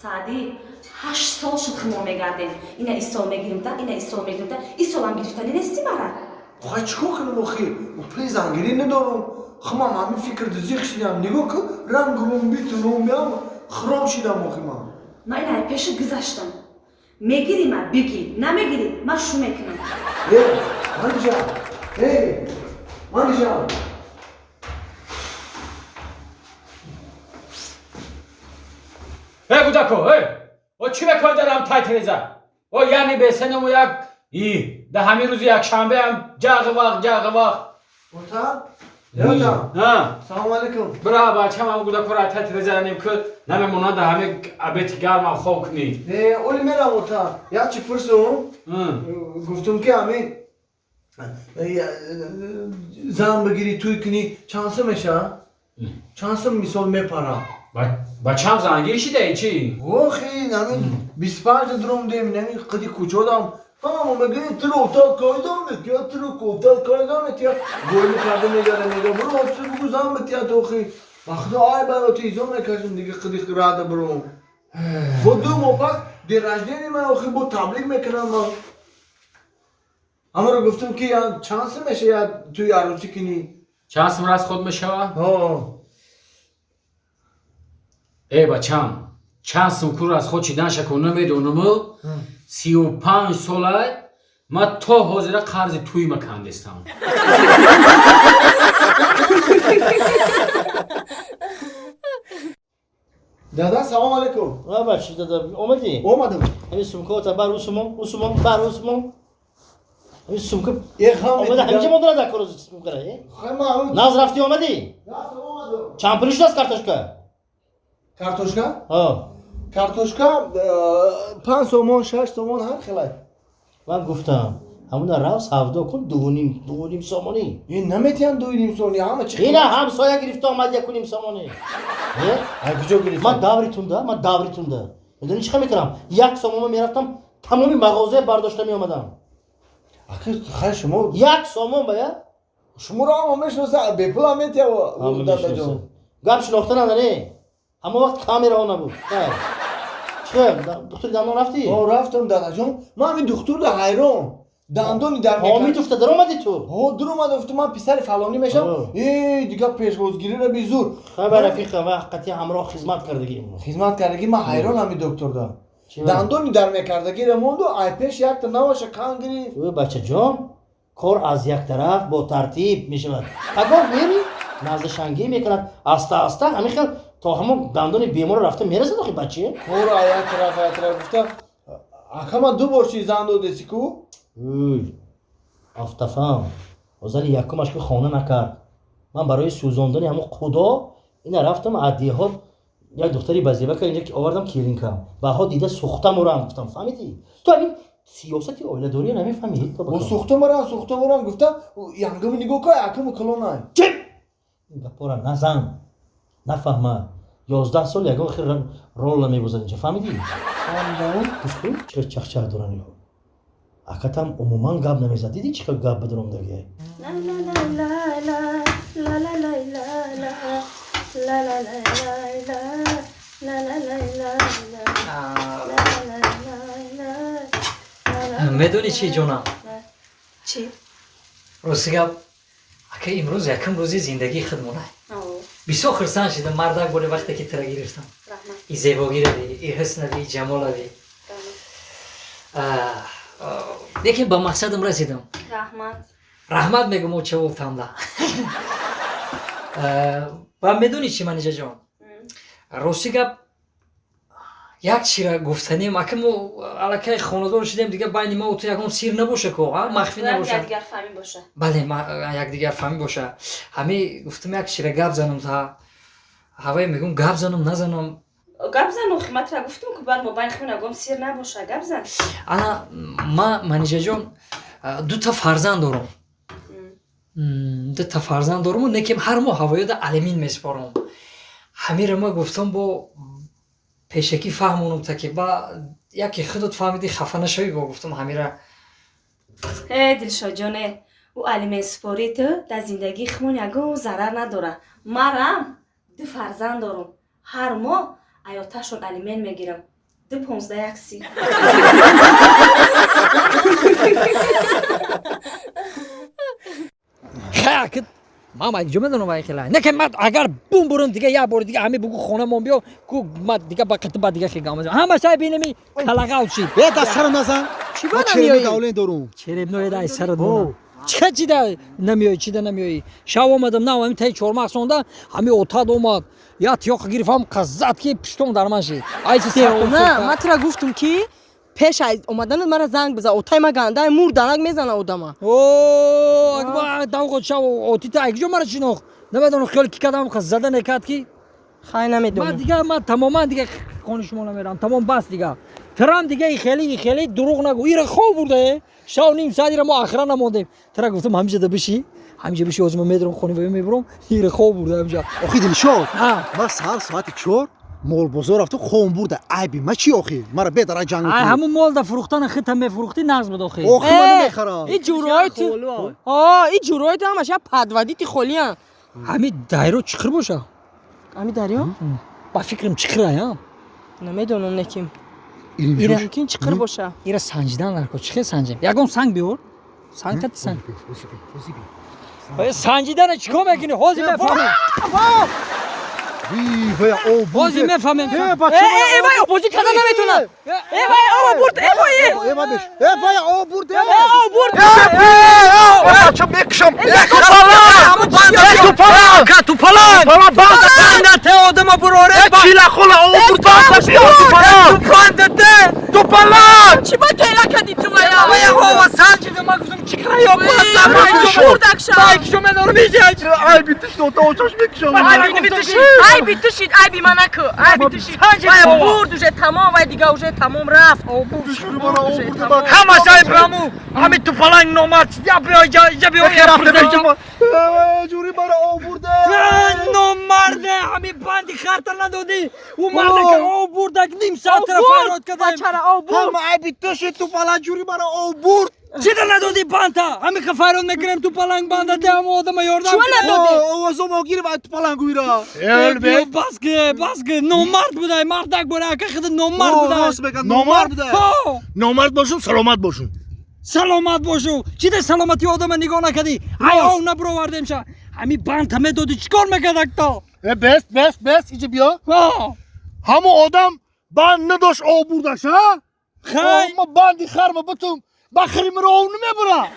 سعدی 8 سال شد خمار میگردیم. اینا ایسال میگیریم تا اینا ایسال میگیریم تا ایسال هم گرفتنی نیستی مرا. خواهی چیکار کنم آخی؟ پلی زنگیری ندارم. خمام همین فکر دزیق شدم. نگاه که رنگ روم بیتونم بیام خراب شدم آخی من. من اینا پیش گذاشتم. میگیری من بگی نمیگیری من شو میکنم. مانی جان. Hey Budako, hey! O چی بکن دارم تایتریزه؟ o یعنی به سنم و یک ده همین روز یک شنبه هم جاغ وقت اوتا؟ اوتا؟ ها سلام علیکم. برا بچه هم Budako را تایتریزه نیم که نمیمونه ده همه عبیت گرم هم خوب کنی اولی میرم اوتا. یا چی پرسون؟ گفتم که همین زن بگیری توی کنی چانسه میشه؟ چانسه میسال میپرم. بچه هم زنگیر شده ای چی؟ اوخی همین 25 درم دیم نمی قدی کچودم اما مگه تو رو اتاق کایدم میتیا تو رو اتاق کایدم میتیا گوی میکرده میگره میگه برو آفسه بگو زن میتیا تو خی وقتی آی برای تیزو میکشم دیگه قدی راده برو با دو موپس دیرجدینی من آخی با تبلیغ میکنم اما رو گفتم که یا چانس میشه یا توی عروسی کنی چانس من از خود میشه؟ ای بچم چند سمکور از خود چیدن شکر نمیدونم 35 ساله ما تا حاضر قرض توی مکندستم دادا سلام علیکم باشی دادا اومدم همین سمکه تا بر روسمون همین سمکه خام اومده همینجا مدرا دا کروز سمکه خیلی ناز رفتی اومدی چند پولیش دست کارتوشکا کارتوشکا ها کارتوشکا 5 تومان 6 تومان هر خیلی من گفتم همون راو سافدو کن دوونیم سامانی این نمیتونن دویدیم سونی همه چی اینا همسایه گرفته اومد یکونیم سامانی کجا گرفت من داوریتون ده میدونی چیکار میکردم یک سامون میرفتم تمامی مغازه برداشته میومدم خیلی شما یک سامون باید شما رو هم میشناسه به پول هم میتونم گپ شناخته نداری همون وقت کامیرا ها نبود چه دکتر دندان رفتی؟ رفتم دادا جان من همین دکتر در حیران دندانی در حامید افته در اومدی تو؟ در اومد افته من پسر فلانی میشم دیگه پیشوازگیری رو بی زور خبر رفیق وقتی همراه خدمت کردگی من حیران همین دکتر دا دندانی در میکردگی رو موند و ای پیش یک تا نواشه کان گرفت بچه جان کار از یک طرف با ترتیب میشود اگر میری نزد شنگی میکند آسته همین خیلی تا همون دندان بیمار رفته میرسه داخل بچه کار یک طرف گفته اکا من 2 بار زن دو دستی کو افتفام وزن یکمش که خانه نکرد من برای سوزاندن همون خدا این رفتم عدیه ها یک دختری بزیبه که اینجا که آوردم کلینیکم بها دیده سوختم رو هم گفتم فهمیدی تو همین سیاستی اوله دوری نمیفهمی با سوخته مرم گفتم ینگم نگاه که اکم کلونای چی این گپا نزن نفهمه 11 سال یگان خیر رول میگذارن اینجا فهمیدی خاندان چه چخچه دورانی ها اکتم عموما گپ نمیزد دیدی چقدر گپ بدرم دیگه لا لا لا لا لا لا لا لا لا لا لا لا میدونی چی جونا؟ چی؟ روسیگا اگه امروز یکم روزی زندگی خودمونه بسیار خرسان شدم مردک بوده وقتی که ترا گرفتم ای زیبایی رو ای حسن رو ای جمال رو لیکن با مقصدم رسیدم رحمت میگم او چه گفتم ده و میدونی چی منیجا جان روسیگا یک چی را گفتنیم اکم علاقه خاندار شدیم دیگه بین ما و تو یکم سیر نباشه که مخفی نباشه دیگر فهمی باشه بله یک دیگر فهمی باشه همه گفتم یک چی را گپ زنم تا هوای میگم گپ زنم نزنم گپ زن خدمت را گفتم که بعد ما بین خونگام سیر نباشه گپ زن انا منیجا جان 2 فرزند دارم 2 فرزند دارم و نکیم هر ماه هوایی دا علمین میسپارم همه را ما گفتم با پیشکی فهمونم تا که با یکی خودت فهمیدی خفه نشوی با گفتم همه را دلشاد جانه او علم سپاری تو در زندگی خمون یگو ضرر نداره مرم 2 فرزند دارم هر ماه ایاتشون علمین میگیرم ده 15 عکسی. خاک ماما جمعه دونو وای خیلی نه که من اگر بوم برم دیگه یا بار دیگه همه بگو خونه مون بیو کو من دیگه با کتاب دیگه خیلی گام همه شای بینمی کلاغا شید یه دست سر نزن چی ما با چرمی نمیایی داولین دارم چرب نوی دای سر دونو چی دا نمیایی چی دا نمیایی شاو اومدم نه همین تای چورماق سوندا همه اوتاد اومد یا تیوق گرفتم قزات کی پشتم درمان شید ایسی سر نه من ترا گفتم که پیش از اومدن مرا زنگ بزن اوتای ما گنده مور دانک میزنه اودما اوه اگه داو خود شاو اوتی تا اگه جو مرا چینو نمیدونم خیلی کی کدام قزاده نکات کی خای من نمیدونم دیگه من تماما دیگه خونه شما نمیرم تمام بس دیگه ترام دیگه خیلی دروغ نگو ایره خوب بوده شاو نیم ساعتی ما آخرا نموندیم ترا گفتم همیشه بشی از من میدرم خونه میبرم ایره خوب بوده همیشه آخی دلشاد ها ما ساعت 4 مول بازار رفتم خون برده عیبی ما چی آخی مرا بدر جنگ همون مال دا فروختن خیلی هم فروختی نقص بده خیلی آخی من نمیخرم این جورای تو این جورای تو همش پدودی تی خلیان همین دایرو چخر باشه امی دریا با فکرم چخره ها نمیدونم نکیم ایره ممکن چیکار باشه ایره سنجیدن لرکو چخه سنجیم یگون سنگ بیور سنگ کتی سنگ سنجیدن چیکار میکنی حوزی بفهمی وی او حوزی میفهمی ای وای اپوزی کردن نمیتونن ای وای او برد ای وای ای ما بیش ای وای او برده او برد چه بکشم تو پلان بنده ته آدم براره چیلا خلا او برده تو پلان چی با کلا کردی تو مایا وای هوا سنجیده ما گفتم چیکار یا بردک شا شو منو میگه ای بیتش تو اوچش بکشم ای بیتوشید ای بی منکو ای بیتوشید وای برد уже تمام وای دیگه уже تمام رفت او برد همه شای برامو همین تو پلان نومد یا بیا جوری مرا او برده نو مرده همین بندی خرطر ندادی اون مرده که او بردک نیم ساعت طرف ایراد کردیم بچره او برد هم ای بیتش تو پلا جوری مرا او برد چی در ندادی بانتا همین که فیراد میکنیم تو پلنگ بانده ده هم آدم یاردم چون ندادی او از ما گیری باید تو پلنگوی را بس که نو مرد بوده مردک بوده که خود نو مرد بوده راست بگن نامرد بوده نامرد باشون سلامت باشون سلامت باشو چی ده سلامتی آدم نگاه نکردی ای او نبرو وردیم شا همین بانتا میدادی چیکار میکردک تا بس اینجا بیا همو آدم بند نداشت او بردش ها خیلی ما بندی خرمه بتون بخری مرا او نمیبره